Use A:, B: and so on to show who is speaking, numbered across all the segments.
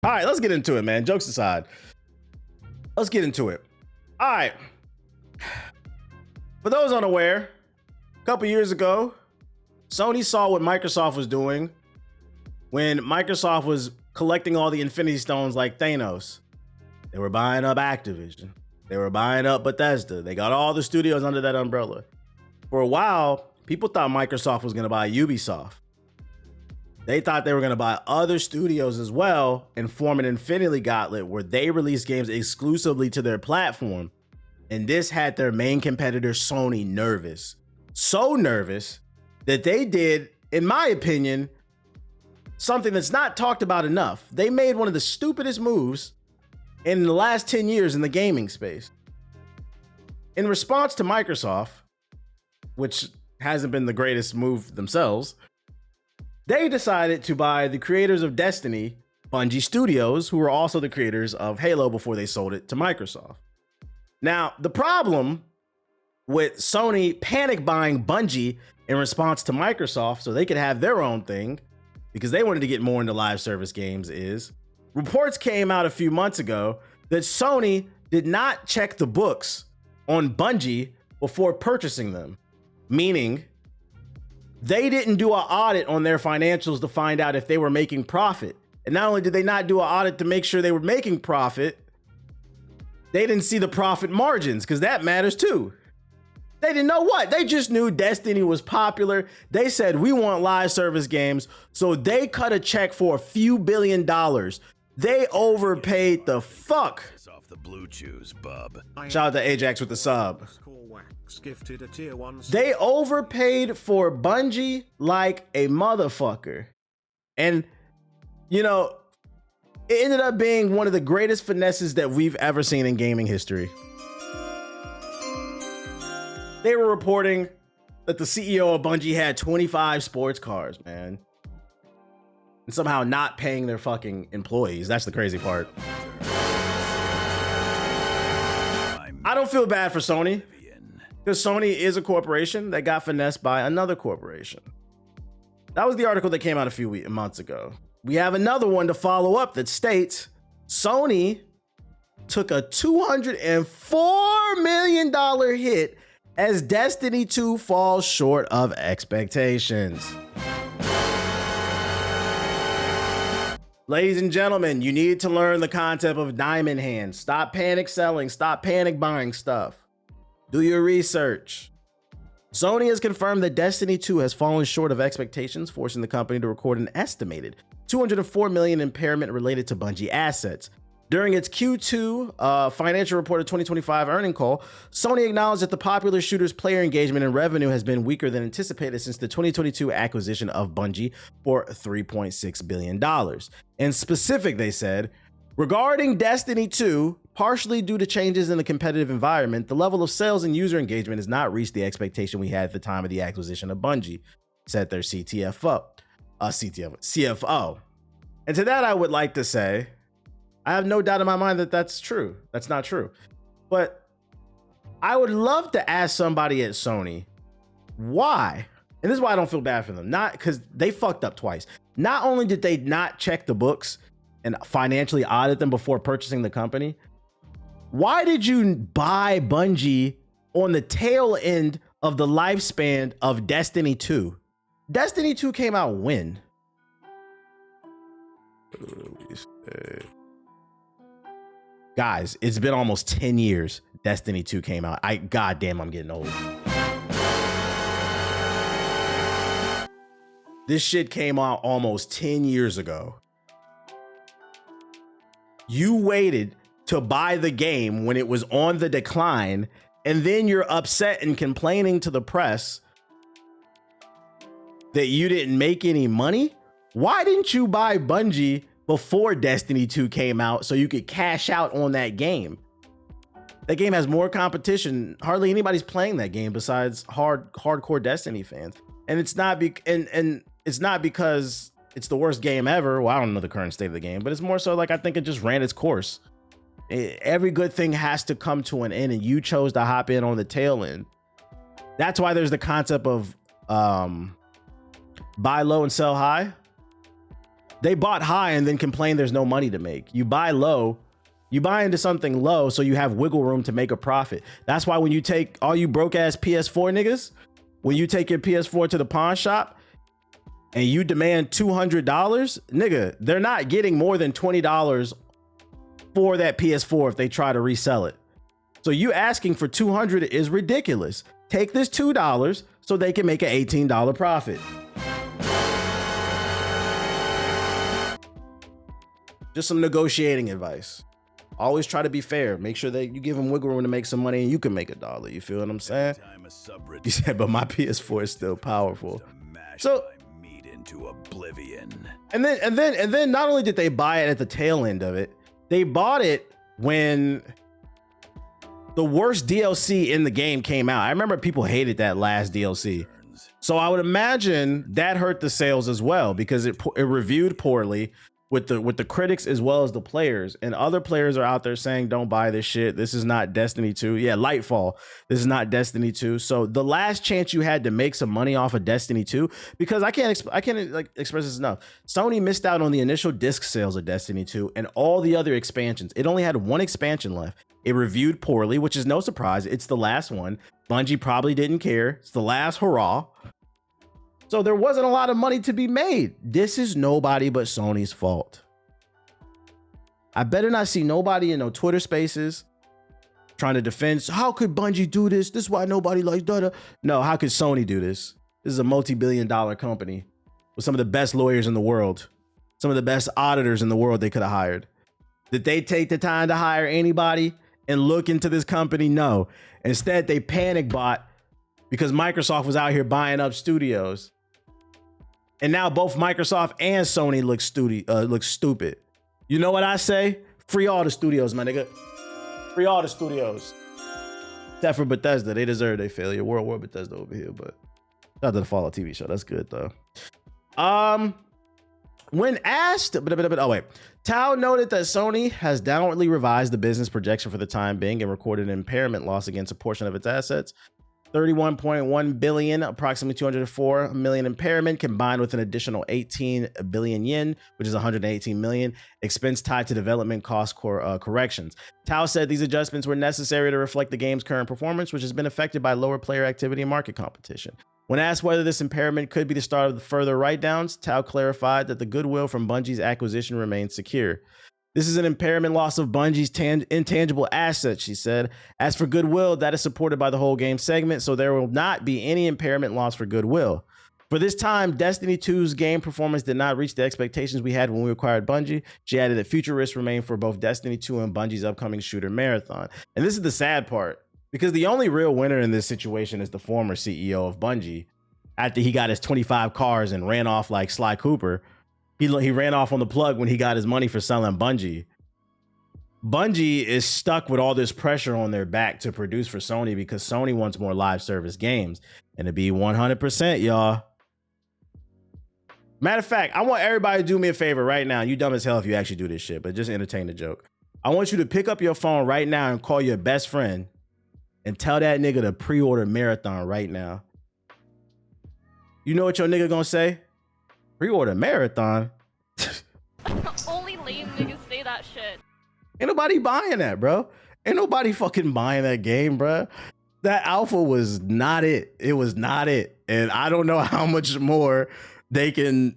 A: All right, let's get into it, man. Jokes aside, let's get into it. All right. For those unaware, a couple years ago, Sony saw what Microsoft was doing when Microsoft was collecting all the Infinity Stones like Thanos. They were buying up Activision. They were buying up Bethesda. They got all the studios under that umbrella. For a while, people thought Microsoft was going to buy Ubisoft. They thought they were going to buy other studios as well and form an Infinity Gauntlet where they release games exclusively to their platform. And this had their main competitor, Sony, nervous. So nervous that they did, in my opinion, something that's not talked about enough. They made one of the stupidest moves in the last 10 years in the gaming space. In response to Microsoft, which hasn't been the greatest move themselves, they decided to buy the creators of Destiny, Bungie Studios, who were also the creators of Halo before they sold it to Microsoft. Now, the problem with Sony panic buying Bungie in response to Microsoft so they could have their own thing, because they wanted to get more into live service games, is reports came out a few months ago that Sony did not check the books on Bungie before purchasing them, meaning they didn't do an audit on their financials to find out if they were making profit. And not only did they not do an audit to make sure they were making profit, they didn't see the profit margins, because that matters too. They didn't know what. They just knew Destiny was popular. They said, we want live service games. So they cut a check for a few $1 billion. They overpaid the fuck.
B: Off the blue chews, bub.
A: Shout out to Ajax with the sub. They overpaid for Bungie like a motherfucker. And, you know, it ended up being one of the greatest finesses that we've ever seen in gaming history. They were reporting that the CEO of Bungie had 25 sports cars, man. And somehow not paying their fucking employees. That's the crazy part. I don't feel bad for Sony, because Sony is a corporation that got finessed by another corporation. That was the article that came out a few months ago. We have another one to follow up that states Sony took a $204 million hit as Destiny 2 falls short of expectations. Ladies and gentlemen, you need to learn the concept of diamond hands. Stop panic selling. Stop panic buying stuff. Do your research. Sony has confirmed that Destiny 2 has fallen short of expectations, forcing the company to record an estimated $204 million impairment related to Bungie assets. During its Q2 financial report of 2025 earning call, Sony acknowledged that the popular shooter's player engagement and revenue has been weaker than anticipated since the 2022 acquisition of Bungie for $3.6 billion. In specific, they said, regarding Destiny 2, partially due to changes in the competitive environment, the level of sales and user engagement has not reached the expectation we had at the time of the acquisition of Bungie, said their CFO. And to that, I would like to say, I have no doubt in my mind that that's true. That's not true. But I would love to ask somebody at Sony why. And this is why I don't feel bad for them. Not because they fucked up twice. Not only did they not check the books and financially audit them before purchasing the company, why did you buy Bungie on the tail end of the lifespan of Destiny 2? Destiny 2 came out when? Guys, it's been almost 10 years Destiny 2 came out. Goddamn, I'm getting old. This shit came out almost 10 years ago. You waited to buy the game when it was on the decline, and then you're upset and complaining to the press that you didn't make any money? Why didn't you buy Bungie before Destiny 2 came out so you could cash out on that game? That game has more competition. Hardly anybody's playing that game besides hardcore Destiny fans. And it's not it's not because it's the worst game ever. Well, I don't know the current state of the game, but it's more so like I think it just ran its course. Every good thing has to come to an end, and you chose to hop in on the tail end. That's why there's the concept of buy low and sell high. They bought high and then complain there's no money to make. You buy low, you buy into something low so you have wiggle room to make a profit. That's why when you take all you broke ass PS4 niggas, when you take your PS4 to the pawn shop and you demand $200, nigga, they're not getting more than $20 for that PS4 if they try to resell it. So you asking for $200 is ridiculous. Take this $2 so they can make an $18 profit. Just some negotiating advice. Always try to be fair. Make sure that you give them wiggle room to make some money and you can make $1. You feel what I'm saying? You said, but my PS4 is still powerful. So
B: into oblivion.
A: And then not only did they buy it at the tail end of it, they bought it when the worst DLC in the game came out. I remember people hated that last DLC. So I would imagine that hurt the sales as well because it reviewed poorly with the critics as well as the players. And other players are out there saying, don't buy this shit. This is not Destiny 2. Yeah, Lightfall. This is not Destiny 2. So the last chance you had to make some money off of Destiny 2, because I can't express this enough. Sony missed out on the initial disc sales of Destiny 2 and all the other expansions. It only had one expansion left. It reviewed poorly, which is no surprise. It's the last one. Bungie probably didn't care. It's the last hurrah. So there wasn't a lot of money to be made. This is nobody but Sony's fault. I better not see nobody in no Twitter spaces trying to defend. How could Bungie do this? This is why nobody likes Dada. No, how could Sony do this? This is a multi-billion-dollar company with some of the best lawyers in the world, some of the best auditors in the world they could have hired. Did they take the time to hire anybody and look into this company? No. Instead, they panic bought because Microsoft was out here buying up studios. And now both Microsoft and Sony look stupid. You know what I say? Free all the studios, my nigga. Free all the studios. Except for Bethesda. They deserve their failure. World War Bethesda over here, but shout out to the Fallout TV show. That's good, though. When asked, Tao noted that Sony has downwardly revised the business projection for the time being and recorded an impairment loss against a portion of its assets. 31.1 billion, approximately 204 million impairment, combined with an additional 18 billion yen, which is 118 million, expense tied to development cost corrections. Tao said these adjustments were necessary to reflect the game's current performance, which has been affected by lower player activity and market competition. When asked whether this impairment could be the start of the further write-downs, Tao clarified that the goodwill from Bungie's acquisition remains secure. This is an impairment loss of Bungie's intangible assets, she said. As for goodwill, that is supported by the whole game segment, so there will not be any impairment loss for goodwill. For this time, Destiny 2's game performance did not reach the expectations we had when we acquired Bungie. She added that future risks remain for both Destiny 2 and Bungie's upcoming shooter marathon. And this is the sad part, because the only real winner in this situation is the former CEO of Bungie. After he got his 25 cars and ran off like Sly Cooper, he ran off on the plug when he got his money for selling Bungie. Bungie is stuck with all this pressure on their back to produce for Sony because Sony wants more live service games. And to be 100%, y'all. Matter of fact, I want everybody to do me a favor right now. You dumb as hell if you actually do this shit, but just entertain the joke. I want you to pick up your phone right now and call your best friend and tell that nigga to pre-order Marathon right now. You know what your nigga gonna say? Pre-order Marathon?
C: Only lame niggas say that shit.
A: Ain't nobody buying that, bro. Ain't nobody fucking buying that game, bro. That alpha was not it. It was not it. And I don't know how much more they can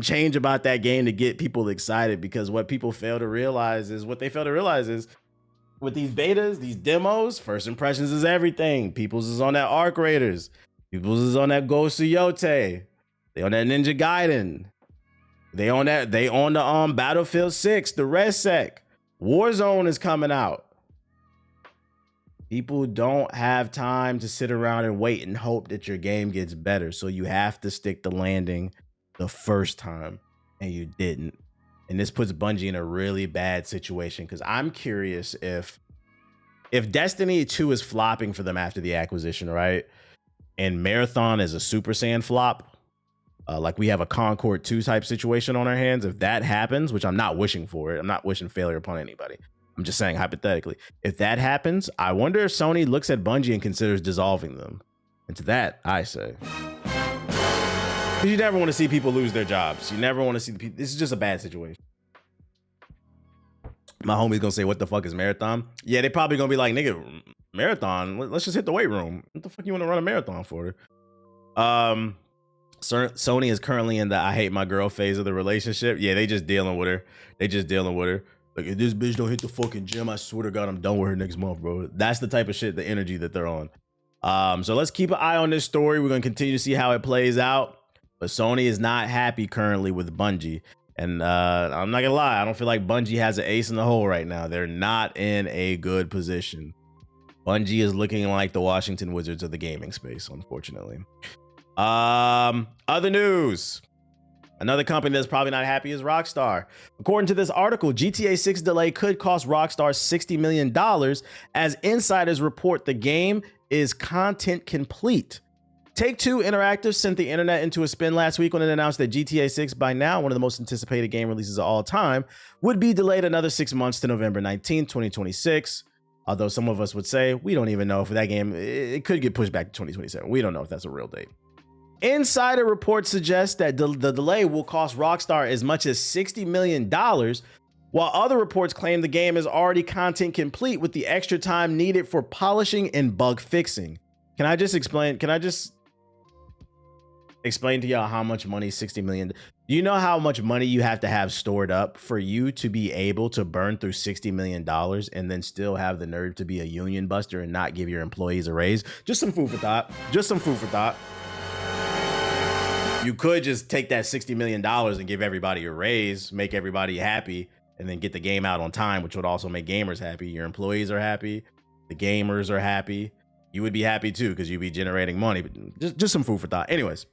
A: change about that game to get people excited, because what they fail to realize is with these betas, these demos, first impressions is everything. People's is on that Arc Raiders. People's is on that Ghost of Yote. They on that Ninja Gaiden. They on the Battlefield 6, the Red Sec. Warzone is coming out. People don't have time to sit around and wait and hope that your game gets better. So you have to stick the landing the first time, and you didn't. And this puts Bungie in a really bad situation, because I'm curious if Destiny 2 is flopping for them after the acquisition, right? And Marathon is a Super Saiyan flop, like we have a Concord 2 type situation on our hands. If that happens, which I'm not wishing for it, I'm not wishing failure upon anybody. I'm just saying hypothetically, if that happens, I wonder if Sony looks at Bungie and considers dissolving them. And to that, I say, Because you never want to see people lose their jobs. You never want to see the people. This is just a bad situation. My homie's gonna say, what the fuck is marathon? Yeah, they probably gonna be like, nigga, marathon, let's just hit the weight room. What the fuck you want to run a marathon for? Sony is currently in the I hate my girl phase of the relationship. Yeah, they just dealing with her. Like, if this bitch don't hit the fucking gym, I swear to God, I'm done with her next month, bro. That's the type of shit, the energy that they're on. So let's keep an eye on this story. We're gonna continue to see how it plays out. But Sony is not happy currently with Bungie. And I'm not gonna lie, I don't feel like Bungie has an ace in the hole right now. They're not in a good position. Bungie is looking like the Washington Wizards of the gaming space, unfortunately. Other news. Another company that's probably not happy is Rockstar. According to this article, GTA 6 delay could cost Rockstar $60 million as insiders report the game is content complete. Take-Two Interactive sent the internet into a spin last week when it announced that GTA 6, by now one of the most anticipated game releases of all time, would be delayed another 6 months to November 19, 2026. Although some of us would say, we don't even know if that game, it could get pushed back to 2027. We don't know if that's a real date. Insider reports suggest that the delay will cost Rockstar as much as $60 million, while other reports claim the game is already content complete with the extra time needed for polishing and bug fixing. Can I just explain to y'all how much money $60 million? Do you know how much money you have to have stored up for you to be able to burn through $60 million and then still have the nerve to be a union buster and not give your employees a raise? Just some food for thought. You could just take that $60 million and give everybody a raise, make everybody happy, and then get the game out on time, which would also make gamers happy. Your employees are happy. The gamers are happy. You would be happy too, because you'd be generating money. But just some food for thought. Anyways.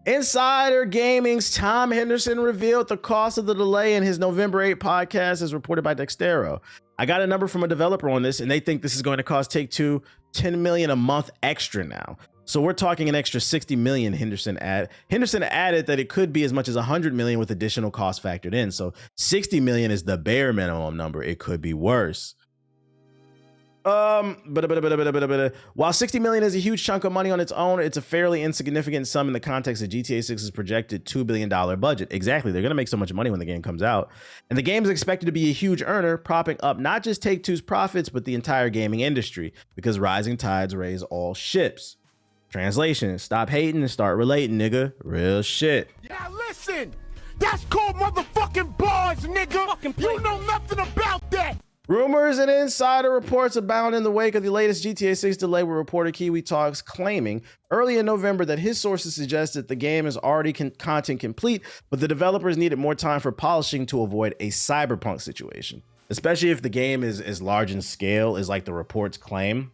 A: Insider Gaming's Tom Henderson revealed the cost of the delay in his November 8 podcast, as reported by Dextero. I got a number from a developer on this, and they think this is going to cost Take-Two $10 million a month extra now. So we're talking an extra $60 million, Henderson added. Henderson added that it could be as much as $100 million with additional costs factored in. So $60 million is the bare minimum number. It could be worse. While $60 million is a huge chunk of money on its own, it's a fairly insignificant sum in the context of GTA 6's projected $2 billion budget. Exactly. They're going to make so much money when the game comes out. And the game is expected to be a huge earner, propping up not just Take-Two's profits, but the entire gaming industry, because rising tides raise all ships. Translation, stop hating and start relating, nigga. Real shit.
D: Yeah, listen. That's called motherfucking bars, nigga. You know nothing about that.
A: Rumors and insider reports abound in the wake of the latest GTA 6 delay, with reporter Kiwi Talks claiming early in November that his sources suggest that the game is already content complete, but the developers needed more time for polishing to avoid a cyberpunk situation. Especially if the game is as large in scale as like the reports claim.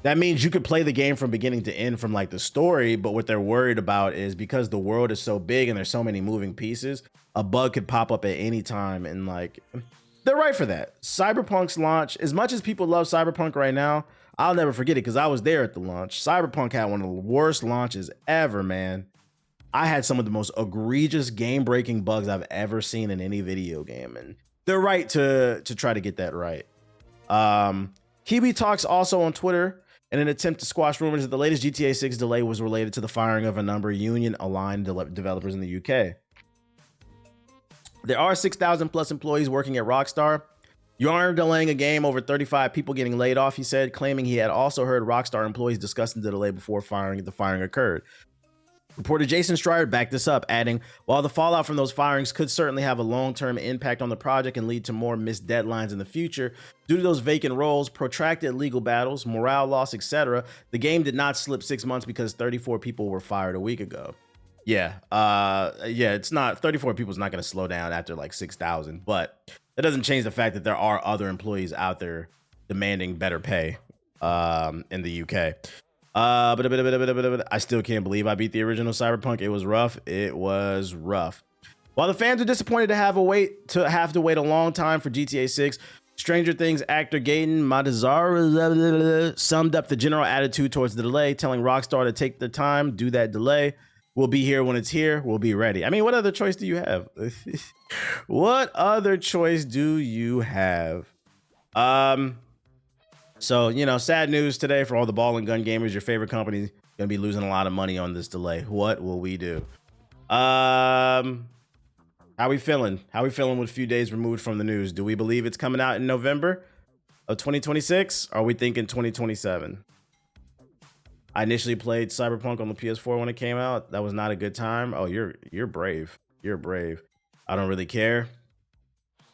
A: That means you could play the game from beginning to end from like the story, but what they're worried about is because the world is so big and there's so many moving pieces, a bug could pop up at any time, and like, they're right for that. Cyberpunk's launch, as much as people love Cyberpunk right now, I'll never forget it because I was there at the launch. Cyberpunk had one of the worst launches ever, man. I had some of the most egregious game-breaking bugs I've ever seen in any video game, and they're right to try to get that right. Kiwi Talks also on Twitter, in an attempt to squash rumors that the latest GTA 6 delay was related to the firing of a number of union-aligned developers in the UK. There are 6,000 plus employees working at Rockstar. You aren't delaying a game over 35 people getting laid off, he said, claiming he had also heard Rockstar employees discussing the delay before the firing occurred. Reporter Jason Stryer backed this up, adding, while the fallout from those firings could certainly have a long-term impact on the project and lead to more missed deadlines in the future, due to those vacant roles, protracted legal battles, morale loss, etc., the game did not slip 6 months because 34 people were fired a week ago. Yeah, it's not, 34 people is not going to slow down after like 6,000, but that doesn't change the fact that there are other employees out there demanding better pay in the UK. I still can't believe I beat the original Cyberpunk. It was rough. While the fans are disappointed to have to wait a long time for GTA 6, Stranger Things actor Gaten Matarazzo summed up the general attitude towards the delay, telling Rockstar to take their time, do that delay. We'll be here when it's here. We'll be ready. I mean, what other choice do you have? What other choice do you have? So, you know, sad news today for all the ball and gun gamers. Your favorite company Gonna be losing a lot of money on this delay. What will we do? How we feeling? How we feeling with a few days removed from the news? Do we believe it's coming out in November of 2026? Or are we thinking 2027? I initially played Cyberpunk on the PS4 when it came out. That was not a good time. Oh, you're brave. You're brave. I don't really care.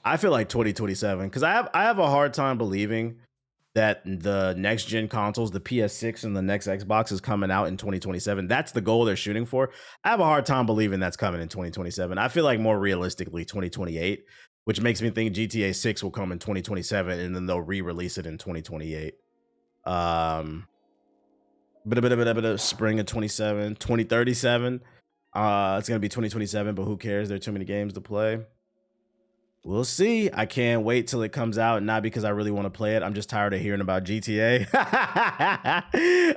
A: I feel like 2027 because I have a hard time believing that the next gen consoles, the PS6 and the next Xbox is coming out in 2027. That's the goal they're shooting for. I have a hard time believing that's coming in 2027. I feel like more realistically 2028, which makes me think GTA 6 will come in 2027 and then they'll re-release it in 2028. Spring of 2037. It's gonna be 2027, but who cares? There are too many games to play. We'll see. I can't wait till it comes out, not because I really want to play it. I'm just tired of hearing about GTA.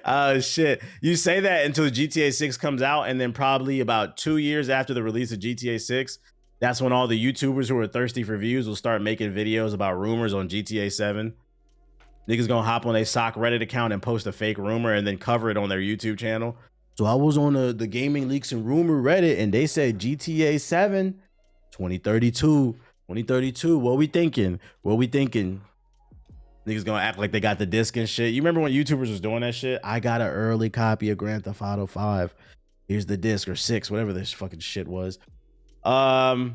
A: Oh, shit. You say that until GTA 6 comes out, and then probably about 2 years after the release of GTA 6, that's when all the YouTubers who are thirsty for views will start making videos about rumors on GTA 7. Niggas gonna hop on a sock Reddit account and post a fake rumor and then cover it on their YouTube channel. So I was on the Gaming Leaks and Rumor Reddit, and they said GTA 7, 2032. 2032, what we thinking? What we thinking? Niggas gonna act like they got the disc and shit. You remember when YouTubers was doing that shit? I got an early copy of Grand Theft Auto 5. Here's the disc, or 6, whatever this fucking shit was. Ball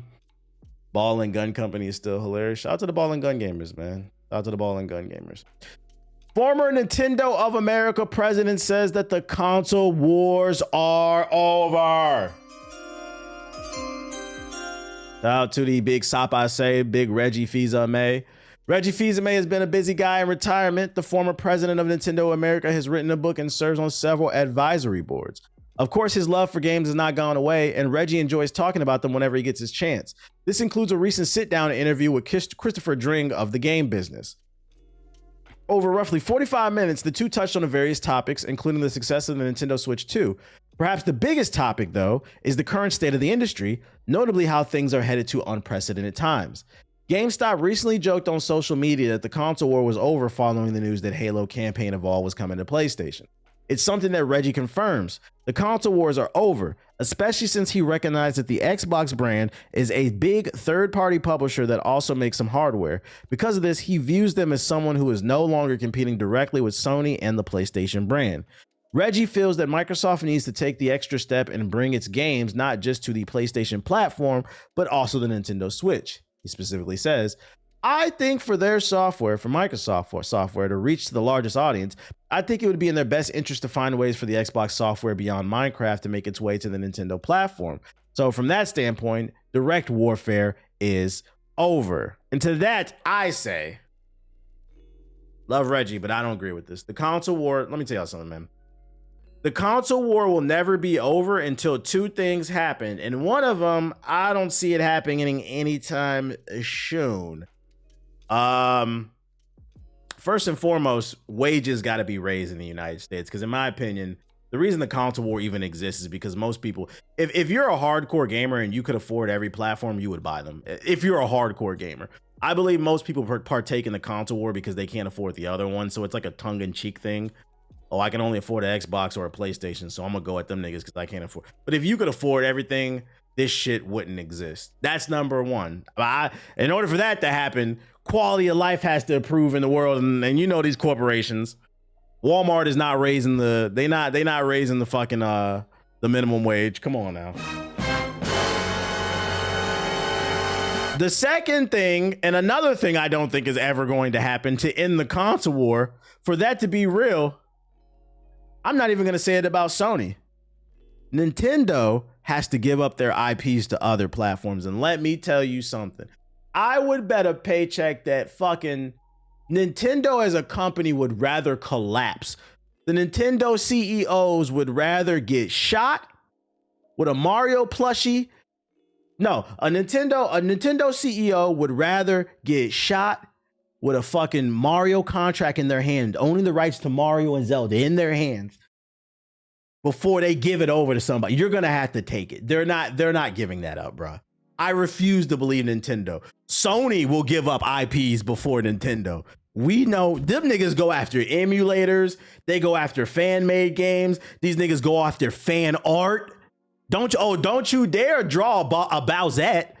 A: and Gun Company is still hilarious. Shout out to the Ball and Gun gamers, man. Shout out to the Ball and Gun gamers. Former Nintendo of America president says that the console wars are over. Shout out to the big sop I say, big Reggie Fils-Aimé. Reggie Fils-Aimé has been a busy guy in retirement. The former president of Nintendo America has written a book and serves on several advisory boards. Of course, his love for games has not gone away, and Reggie enjoys talking about them whenever he gets his chance. This includes a recent sit-down interview with Christopher Dring of The Game Business. Over roughly 45 minutes, the two touched on various topics, including the success of the Nintendo Switch 2. Perhaps the biggest topic, though, is the current state of the industry, notably how things are headed to unprecedented times. GameStop recently joked on social media that the console war was over following the news that Halo Campaign Evolved was coming to PlayStation. It's something that Reggie confirms. The console wars are over, especially since he recognized that the Xbox brand is a big third-party publisher that also makes some hardware. Because of this, he views them as someone who is no longer competing directly with Sony and the PlayStation brand. Reggie feels that Microsoft needs to take the extra step and bring its games not just to the PlayStation platform, but also the Nintendo Switch. He specifically says, I think for their software, for Microsoft software to reach the largest audience, I think it would be in their best interest to find ways for the Xbox software beyond Minecraft to make its way to the Nintendo platform. So from that standpoint, direct warfare is over. And to that, I say, love Reggie, but I don't agree with this. The console war, let me tell y'all something, man. The console war will never be over until two things happen. And one of them, I don't see it happening anytime soon. First and foremost, wages got to be raised in the United States. Because in my opinion, the reason the console war even exists is because most people, if you're a hardcore gamer and you could afford every platform, you would buy them. If you're a hardcore gamer. I believe most people partake in the console war because they can't afford the other one. So it's like a tongue-in-cheek thing. Oh, I can only afford an Xbox or a PlayStation, so I'm gonna go at them niggas because I can't afford. But if you could afford everything, this shit wouldn't exist. That's number one. In order for that to happen, quality of life has to improve in the world, and you know these corporations. Walmart is not raising they not raising the fucking the minimum wage. Come on now. The second thing, and another thing I don't think is ever going to happen to end the console war, for that to be real, I'm not even going to say it about Sony. Nintendo has to give up their IPs to other platforms. And let me tell you something. I would bet a paycheck that fucking Nintendo as a company would rather collapse. The Nintendo CEOs would rather get shot with a Mario plushie. No, a Nintendo CEO would rather get shot with a fucking Mario contract in their hand, owning the rights to Mario and Zelda in their hands before they give it over to somebody. You're gonna have to take it. They're not giving that up, bro. I refuse to believe Nintendo. Sony will give up IPs before Nintendo. We know them niggas go after emulators. They go after fan-made games. These niggas go after fan art. Don't you dare draw a Bowsette.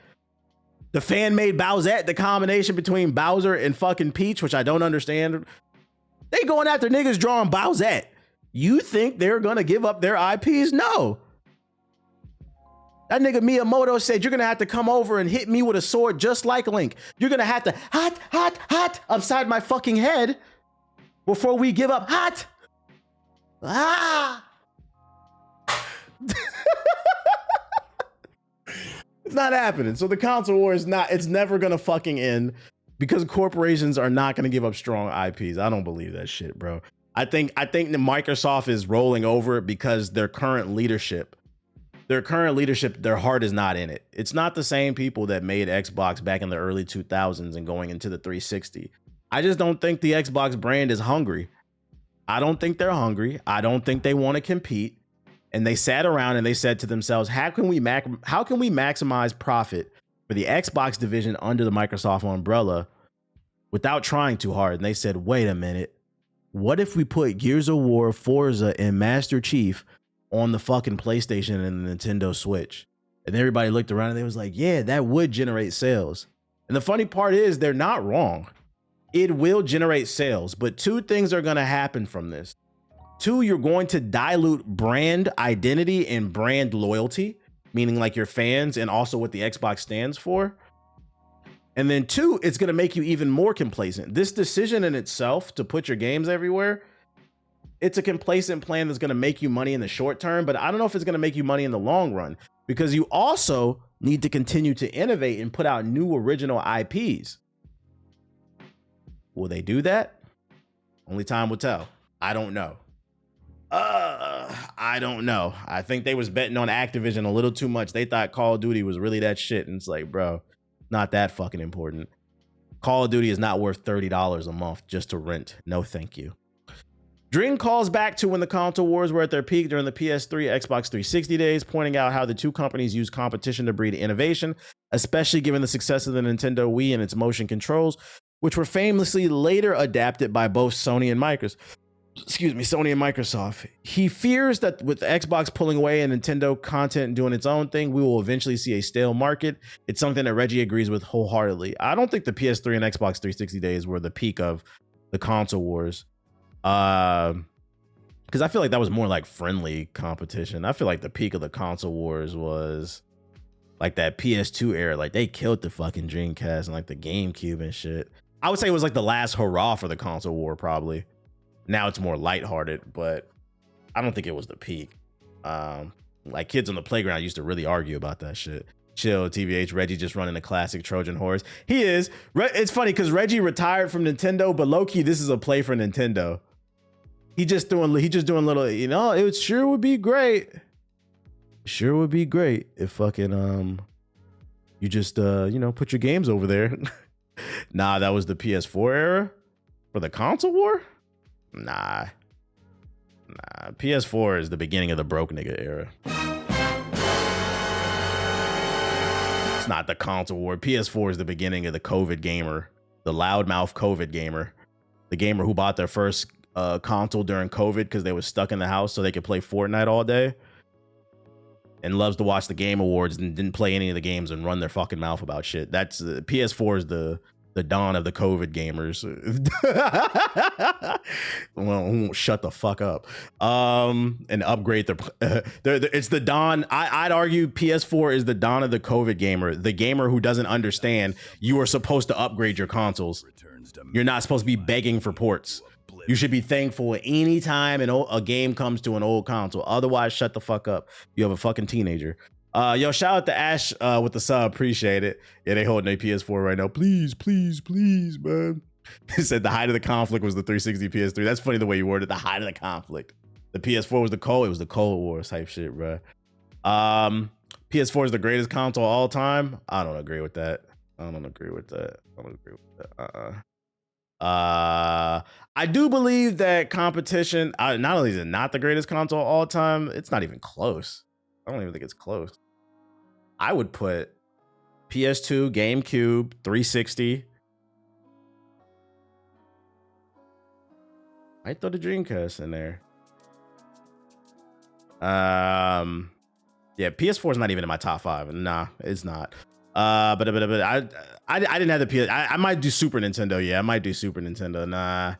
A: The fan-made Bowsette, the combination between Bowser and fucking Peach, which I don't understand. They going after niggas drawing Bowsette. You think they're gonna give up their IPs? No. That nigga Miyamoto said, you're gonna have to come over and hit me with a sword just like Link. You're gonna have to hot upside my fucking head before we give up hot. It's not happening. So the console war is it's never gonna fucking end because corporations are not gonna give up strong IPs. I don't believe that shit, bro. I think that Microsoft is rolling over it because their current leadership, their heart is not in it. It's not the same people that made Xbox back in the early 2000s and going into the 360. I just don't think the Xbox brand is hungry. I don't think they're hungry. I don't think they want to compete. And they sat around and they said to themselves, how can we maximize profit for the Xbox division under the Microsoft umbrella without trying too hard? And they said, wait a minute. What if we put Gears of War, Forza, and Master Chief on the fucking PlayStation and the Nintendo Switch? And everybody looked around and they was like, yeah, that would generate sales. And the funny part is they're not wrong. It will generate sales, but two things are going to happen from this. Two, you're going to dilute brand identity and brand loyalty, meaning like your fans and also what the Xbox stands for. And then two, it's going to make you even more complacent. This decision in itself to put your games everywhere, it's a complacent plan that's going to make you money in the short term, but I don't know if it's going to make you money in the long run, because you also need to continue to innovate and put out new original IPs. Will they do that? Only time will tell. I don't know. I don't know. I think they was betting on Activision a little too much. They thought Call of Duty was really that shit. And it's like, bro, not that fucking important. Call of Duty is not worth $30 a month just to rent. No, thank you. Dream calls back to when the console wars were at their peak during the PS3, Xbox 360 days, pointing out how the two companies use competition to breed innovation, especially given the success of the Nintendo Wii and its motion controls, which were famously later adapted by both Sony and Microsoft. He fears that with Xbox pulling away and Nintendo content doing its own thing, we will eventually see a stale market. It's something that Reggie agrees with wholeheartedly. I don't think the PS3 and Xbox 360 days were the peak of the console wars. Because I feel like that was more like friendly competition. I feel like the peak of the console wars was like that PS2 era. Like they killed the fucking Dreamcast and like the GameCube and shit. I would say it was like the last hurrah for the console war, probably. Now it's more lighthearted, but I don't think it was the peak. Like kids on the playground used to really argue about that shit. Chill, TBH. Reggie just running a classic Trojan horse. He is. It's funny because Reggie retired from Nintendo, but low key, this is a play for Nintendo. He just doing little, you know, it sure would be great. Sure would be great if fucking you just you know, put your games over there. Nah, that was the PS4 era for the console war. Nah, PS4 is the beginning of the broke nigga era. It's not the console war. PS4 is the beginning of the COVID gamer, the loudmouth COVID gamer, the gamer who bought their first console during COVID because they were stuck in the house so they could play Fortnite all day and loves to watch the Game Awards and didn't play any of the games and run their fucking mouth about shit. That's PS4 is the dawn of the COVID gamers. Well, shut the fuck up. And upgrade it's the dawn. I'd argue PS4 is the dawn of the COVID gamer, the gamer who doesn't understand you are supposed to upgrade your consoles. You're not supposed to be begging for ports. You should be thankful anytime a game comes to an old console. Otherwise, shut the fuck up. You have a fucking teenager. Yo, shout out to Ash with the sub. Appreciate it. Yeah, they holding a PS4 right now. Please, please, please, man. He said the height of the conflict was the 360 PS3. That's funny the way you worded the height of the conflict. The PS4 was it was the Cold War type shit, bro. PS4 is the greatest console of all time. I don't agree with that. I do believe that competition, not only is it not the greatest console of all time, it's not even close. I don't even think it's close. I would put PS2, GameCube, 360, I throw the Dreamcast in there. Yeah, PS4 is not even in my top 5. Nah, it's not. But I didn't have the PS. I might do Super Nintendo. Yeah, I might do Super Nintendo. Nah.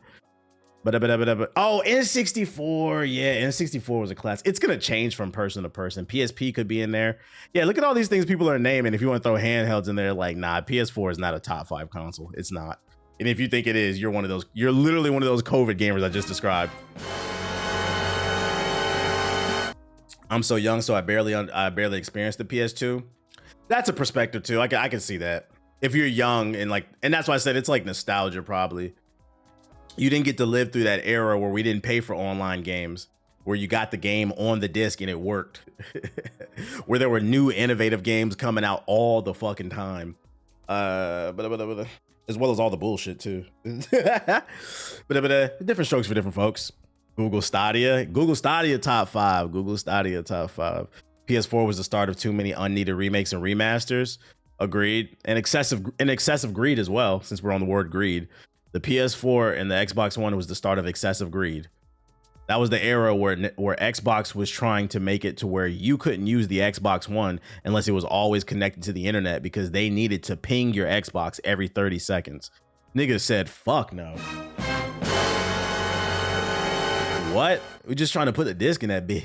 A: But oh, N64. Yeah, N64 was a class. It's gonna change from person to person. PSP could be in there. Yeah, look at all these things people are naming. If you want to throw handhelds in there, like, nah, PS4 is not a top 5 console. It's not. And if you think it is, you're one of those. You're literally one of those COVID gamers I just described. I'm so young, so I barely experienced the PS2. That's a perspective too. I can see that. If you're young and that's why I said it's like nostalgia probably. You didn't get to live through that era where we didn't pay for online games, where you got the game on the disc and it worked. Where there were new innovative games coming out all the fucking time. As well as all the bullshit too. Different strokes for different folks. Google Stadia top 5. Google Stadia top 5. PS4 was the start of too many unneeded remakes and remasters. Agreed. And excessive greed as well, since we're on the word greed. The PS4 and the Xbox One was the start of excessive greed. That was the era where Xbox was trying to make it to where you couldn't use the Xbox One unless it was always connected to the internet, because they needed to ping your Xbox every 30 seconds. Niggas said, fuck no. What? We're just trying to put the disc in that bitch.